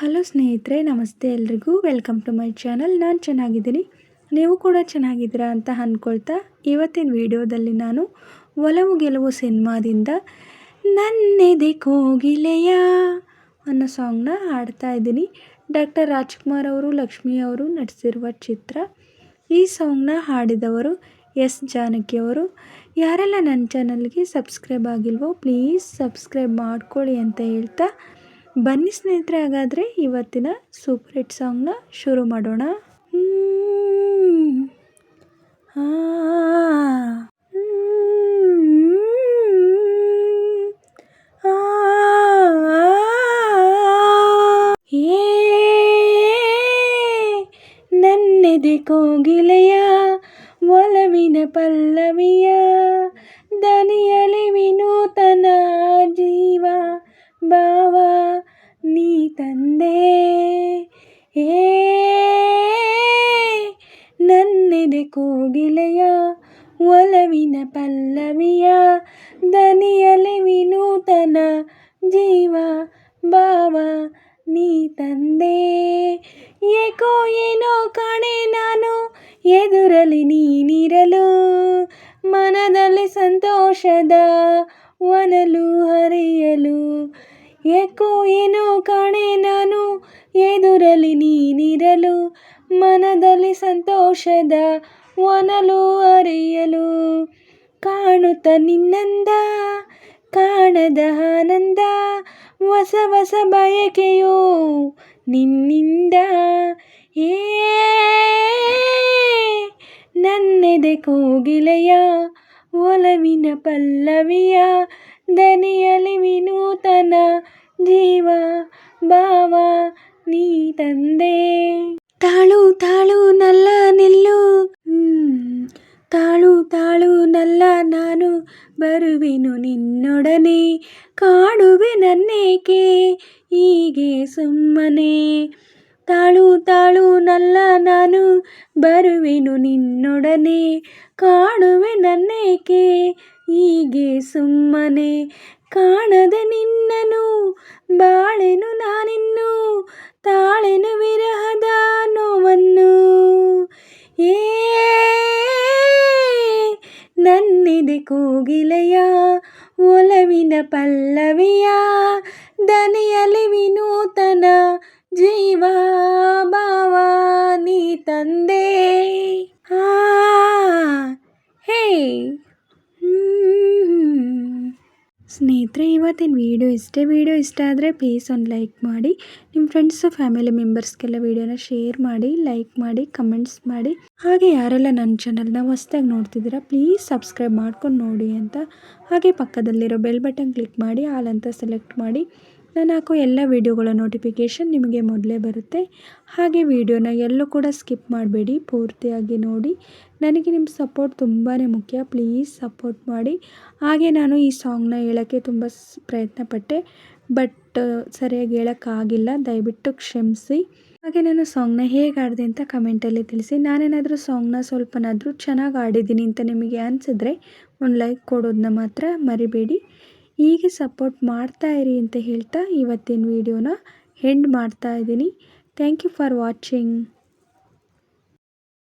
Hello ಸ್ನೇಹಿತರೆ, ನಮಸ್ತೆ ಎಲ್ರಿಗೂ. Welcome to my channel. ನಾನು ಚೆನ್ನಾಗಿದ್ದೀನಿ, ನೀವು ಕೂಡ ಚೆನ್ನಾಗಿದ್ದೀರಾ ಅಂತ ಅಂದ್ಕೊಳ್ತಾ ಇವತ್ತಿನ ವಿಡಿಯೋದಲ್ಲಿ ನಾನು ಒಲವು ಗೆಲುವು ಸಿನಿಮಾದಿಂದ ನನ್ನೆದೆ ಕೋಗಿಲೆಯ ಅನ್ನೋ ಸಾಂಗ್ನ ಹಾಡ್ತಾ ಇದ್ದೀನಿ. ಡಾಕ್ಟರ್ ರಾಜ್ಕುಮಾರ್ ಅವರು, ಲಕ್ಷ್ಮಿ ಅವರು ನಟಿಸಿರುವ ಚಿತ್ರ. ಈ ಸಾಂಗ್ನ ಹಾಡಿದವರು ಎಸ್ ಜಾನಕಿ ಅವರು. ಯಾರೆಲ್ಲ ನನ್ನ ಚಾನಲ್ಗೆ ಸಬ್ಸ್ಕ್ರೈಬ್ ಆಗಿಲ್ವೋ ಪ್ಲೀಸ್ ಸಬ್ಸ್ಕ್ರೈಬ್ ಮಾಡ್ಕೊಳ್ಳಿ ಅಂತ ಹೇಳ್ತಾ ಬನ್ನಿ ಸ್ನೇಹಿತರೆ, ಹಾಗಾದರೆ ಇವತ್ತಿನ ಸೂಪರ್ ಹಿಟ್ ಸಾಂಗ್ನ ಶುರು ಮಾಡೋಣ. ನನ್ನೆದೆ ಕೋಗಿಲೆಯ ಒಲವಿನ ಪಲ್ಲವಿಯ ದನಿಯಲಿ ವಿನೂತನ ಜೀವ ಭಾವ ನೀ ತಂದೆ. ನನ್ನೆದೆ ಕೋಗಿಲೆಯ ಒಲವಿನ ಪಲ್ಲವಿಯ ದನಿಯಲಿ ವಿನೂತನ ಜೀವ ಭಾವ ನೀ ತಂದೆ. ಏಕೋ ಏನೋ ಕಾಣೆ ನಾನು ಎದುರಲ್ಲಿ ನೀನಿರಲು, ಮನದಲ್ಲಿ ಸಂತೋಷದ ಒನಲು ಹರಿಯಲು. ಏಕೋ ಏನೋ ಕಾಣೆ ನಾನು ಎದುರಲ್ಲಿ ನೀನಿರಲು, ಮನದಲ್ಲಿ ಸಂತೋಷದ ಒನಲು ಹರಿಯಲು. ಕಾಣುತ್ತ ನಿನ್ನಂದ ಕಾಣದ ಆನಂದ, ಹೊಸ ಹೊಸ ಬಯಕೆಯೋ ನಿನ್ನಿಂದ. ನನ್ನೆದೆ ಕೋಗಿಲೆಯ ಒಲವಿನ ಪಲ್ಲವಿಯ ದನಿಯಲಿ ವಿನೂತನ ಜೀವ ಭಾವ ನೀ ತಂದೆ. ತಾಳು ತಾಳು ನಲ್ಲ ನಿಲ್ಲು, ತಾಳು ತಾಳು ನಲ್ಲ ನಾನು ಬರುವೆನು ನಿನ್ನೊಡನೆ, ಕಾಡುವೆ ನನ್ನೇಕೆ ಹೀಗೆ ಸುಮ್ಮನೆ. ತಾಳು ತಾಳು ನಲ್ಲ ನಾನು ಬರುವೆನು ನಿನ್ನೊಡನೆ, ಕಾಡುವೆ ನನ್ನೇಕೆ ಹೀಗೆ ಸುಮ್ಮನೆ. ಕಾಣದೆ ನಿನ್ನನು ಬಾಳೆನು ನಾನಿನ್ನು, ತಾಳೆನು ವಿರಹದ ನೋವನ್ನು. ನನ್ನೆದೆ ಕೋಗಿಲೆಯ ಒಲವಿನ ಪಲ್ಲವಿಯ ದನಿಯಲಿ ವಿನೂತನ ಜೀವ ಭಾವ ನೀ ತಂದೆ. ಸ್ನೇಹಿತರೆ, ಇವತ್ತಿನ ವಿಡಿಯೋ ಇಷ್ಟೇ. ವಿಡಿಯೋ ಇಷ್ಟ ಆದರೆ ಪ್ಲೀಸ್ ಒಂದು ಲೈಕ್ ಮಾಡಿ, ನಿಮ್ಮ ಫ್ರೆಂಡ್ಸು ಫ್ಯಾಮಿಲಿ ಮೆಂಬರ್ಸ್ಗೆಲ್ಲ ವಿಡಿಯೋನ ಶೇರ್ ಮಾಡಿ, ಲೈಕ್ ಮಾಡಿ, ಕಮೆಂಟ್ಸ್ ಮಾಡಿ. ಹಾಗೆ ಯಾರೆಲ್ಲ ನನ್ನ ಚಾನಲ್ನ ಹೊಸ್ದಾಗಿ ನೋಡ್ತಿದ್ದೀರಾ ಪ್ಲೀಸ್ ಸಬ್ಸ್ಕ್ರೈಬ್ ಮಾಡ್ಕೊಂಡು ನೋಡಿ ಅಂತ. ಹಾಗೆ ಪಕ್ಕದಲ್ಲಿರೋ ಬೆಲ್ ಬಟನ್ ಕ್ಲಿಕ್ ಮಾಡಿ ಆಲ್ ಅಂತ ಸೆಲೆಕ್ಟ್ ಮಾಡಿ. ನಾನು ಹಾಕೋ ಎಲ್ಲ ವೀಡಿಯೋಗಳ ನೋಟಿಫಿಕೇಷನ್ ನಿಮಗೆ ಮೊದಲೇ ಬರುತ್ತೆ. ಹಾಗೆ ವಿಡಿಯೋನ ಎಲ್ಲೂ ಕೂಡ ಸ್ಕಿಪ್ ಮಾಡಬೇಡಿ, ಪೂರ್ತಿಯಾಗಿ ನೋಡಿ. ನನಗೆ ನಿಮ್ಮ ಸಪೋರ್ಟ್ ತುಂಬಾ ಮುಖ್ಯ, ಪ್ಲೀಸ್ ಸಪೋರ್ಟ್ ಮಾಡಿ. ಹಾಗೆ ನಾನು ಈ ಸಾಂಗ್ನ ಹೇಳೋಕ್ಕೆ ತುಂಬ ಪ್ರಯತ್ನಪಟ್ಟೆ, ಬಟ್ ಸರಿಯಾಗಿ ಹೇಳೋಕ್ಕಾಗಿಲ್ಲ, ದಯವಿಟ್ಟು ಕ್ಷಮಿಸಿ. ಹಾಗೆ ನಾನು ಸಾಂಗ್ನ ಹೇಗೆ ಆಡಿದೆ ಅಂತ ಕಮೆಂಟಲ್ಲಿ ತಿಳಿಸಿ. ನಾನೇನಾದರೂ ಸಾಂಗ್ನ ಸ್ವಲ್ಪನಾದರೂ ಚೆನ್ನಾಗಿ ಆಡಿದ್ದೀನಿ ಅಂತ ನಿಮಗೆ ಅನಿಸಿದ್ರೆ ಒಂದು ಲೈಕ್ ಕೊಡೋದನ್ನ ಮಾತ್ರ ಮರಿಬೇಡಿ. ಹೀಗೆ ಸಪೋರ್ಟ್ ಮಾಡ್ತಾ ಇರಿ ಅಂತ ಹೇಳ್ತಾ ಇವತ್ತಿನ ವಿಡಿಯೋನ ಎಂಡ್ ಮಾಡ್ತಾ ಇದ್ದೀನಿ. Thank you for watching.